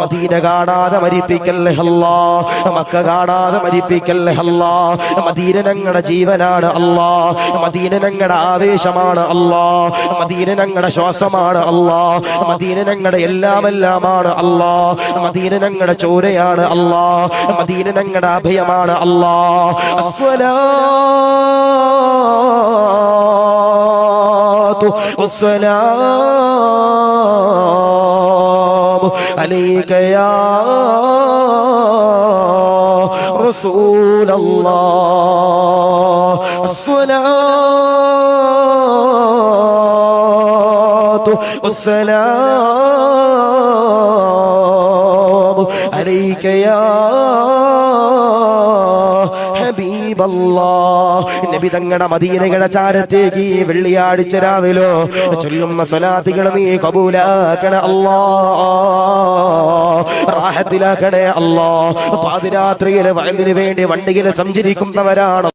Medina കാണാതെ മരിപ്പിക്കല്ലേ അല്ലാ, Mecca കാണാതെ മരിപ്പിക്കല്ലേ അല്ലാ. Medina ഞങ്ങളുടെ ജീവനാണ് അല്ലാ, മദീന ഞങ്ങളുടെ ആവേശമാണ് അല്ലാ, മദീന ഞങ്ങളുടെ ശ്വാസമാണ് അല്ലാ, മദീന ഞങ്ങളുടെ എല്ലാമെല്ലാമാണ് അല്ലാ, മദീന ഞങ്ങളുടെ ചോരയാണ് അല്ലാ, മദീന ഞങ്ങളുടെ അഭയമാണ് അല്ലാ. അസ്സലാത്തു വസ്സലാമു അലൈക യാ റസൂലല്ലാഹ്. അസ്സലാത്തു വസ്സലാമു അലൈക യാ ഹബീബല്ലാഹ്. നബി തങ്ങളുടെ മദീനയുടെ ചാരത്തേക്ക് ഈ വെള്ളിയാഴ്ച രാവിലോ ചൊല്ലുന്ന സ്വലാത്തുകൾ നീ കബൂലാക്കണേ അല്ലാ, റാഹത്തിലാക്കണേ അല്ലാ. പാതിരാത്രിയിൽ വയലിന് വേണ്ടി വണ്ടിയിൽ സഞ്ചരിക്കുന്നവരാണ്